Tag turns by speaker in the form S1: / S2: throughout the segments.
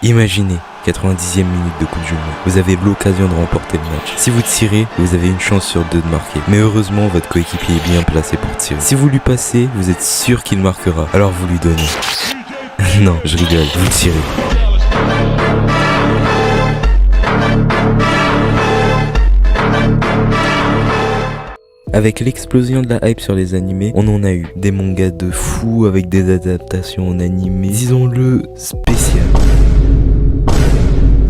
S1: Imaginez, 90e minute de Coupe du Monde, vous avez l'occasion de remporter le match. Si vous tirez, vous avez une chance sur 2 de marquer. Mais heureusement, votre coéquipier est bien placé pour tirer. Si vous lui passez, vous êtes sûr qu'il marquera, alors vous lui donnez. Non, je rigole, vous tirez. Avec l'explosion de la hype sur les animés, on en a eu des mangas de fou avec des adaptations en animé, disons-le, spéciales.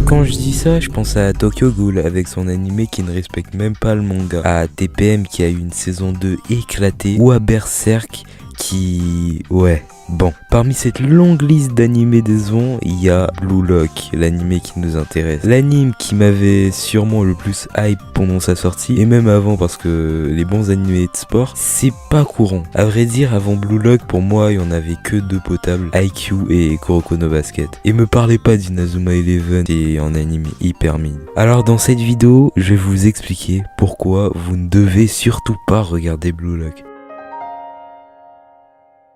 S1: Quand je dis ça, je pense à Tokyo Ghoul avec son animé qui ne respecte même pas le manga, à TPM qui a eu une saison 2 éclatée, ou à Berserk qui... ouais... Bon, parmi cette longue liste d'animés décevants, il y a Blue Lock, l'animé qui nous intéresse. L'anime qui m'avait sûrement le plus hype pendant sa sortie, et même avant parce que les bons animés de sport, c'est pas courant. À vrai dire, avant Blue Lock, pour moi, il y en avait que 2 potables, IQ et Kuroko no Basket. Et me parlez pas d'Inazuma Eleven, c'est un anime hyper mignon. Alors dans cette vidéo, je vais vous expliquer pourquoi vous ne devez surtout pas regarder Blue Lock.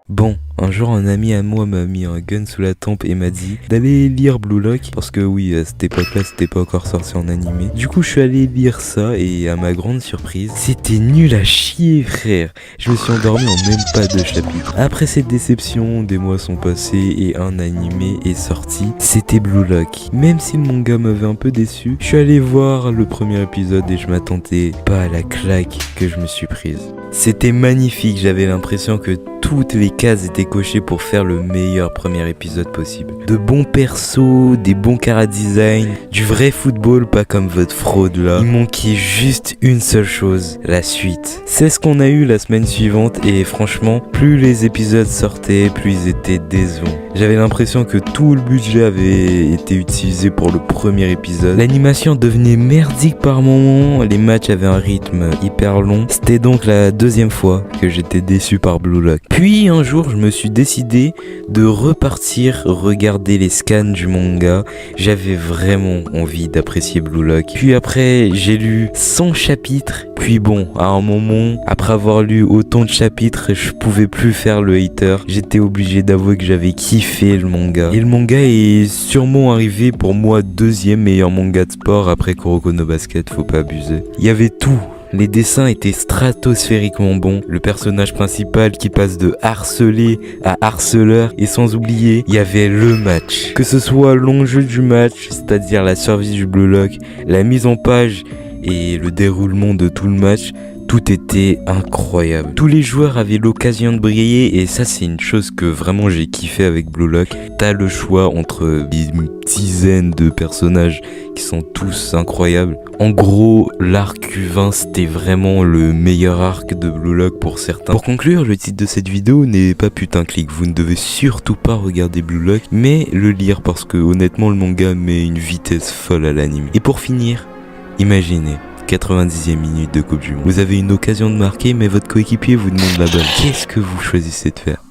S1: Bon, un jour un ami à moi m'a mis un gun sous la tempe et m'a dit d'aller lire Blue Lock parce que oui, à cette époque-là, c'était pas encore sorti en animé. Du coup, je suis allé lire ça et à ma grande surprise, c'était nul à chier, frère. Je me suis endormi en même pas 2 chapitres. Après cette déception, des mois sont passés et un animé est sorti. C'était Blue Lock. Même si le manga m'avait un peu déçu, je suis allé voir le premier épisode et je m'attendais pas à la claque que je me suis prise. C'était magnifique, j'avais l'impression que toutes les cases étaient cochées pour faire le meilleur premier épisode possible. De bons persos, des bons chara-design, du vrai football, pas comme votre fraude là. Il manquait juste une seule chose, la suite. C'est ce qu'on a eu la semaine suivante et franchement, plus les épisodes sortaient, plus ils étaient décevants. J'avais l'impression que tout le budget avait été utilisé pour le premier épisode. L'animation devenait merdique par moments, les matchs avaient un rythme hyper long. C'était donc la 2e fois que j'étais déçu par Blue Lock. Puis un jour, je me suis décidé de repartir regarder les scans du manga. J'avais vraiment envie d'apprécier Blue Lock. Puis après, j'ai lu 100 chapitres. Puis bon, à un moment, après avoir lu autant de chapitres, je pouvais plus faire le hater. J'étais obligé d'avouer que j'avais kiffé le manga. Et le manga est sûrement arrivé pour moi 2e meilleur manga de sport après Kuroko no Basket, faut pas abuser. Il y avait tout. Les dessins étaient stratosphériquement bons, le personnage principal qui passe de harcelé à harceleur et sans oublier, il y avait le match. Que ce soit l'enjeu du match, c'est-à-dire la survie du Blue Lock, la mise en page et le déroulement de tout le match, tout était incroyable. Tous les joueurs avaient l'occasion de briller et ça c'est une chose que vraiment j'ai kiffé avec Blue Lock. T'as le choix entre une dizaine de personnages qui sont tous incroyables. En gros, l'arc U20 c'était vraiment le meilleur arc de Blue Lock pour certains. Pour conclure, le titre de cette vidéo n'est pas putaclic. Vous ne devez surtout pas regarder Blue Lock, mais le lire parce que honnêtement le manga met une vitesse folle à l'anime. Et pour finir, imaginez 90e minute de Coupe du Monde. Vous avez une occasion de marquer, mais votre coéquipier vous demande la balle. Qu'est-ce que vous choisissez de faire ?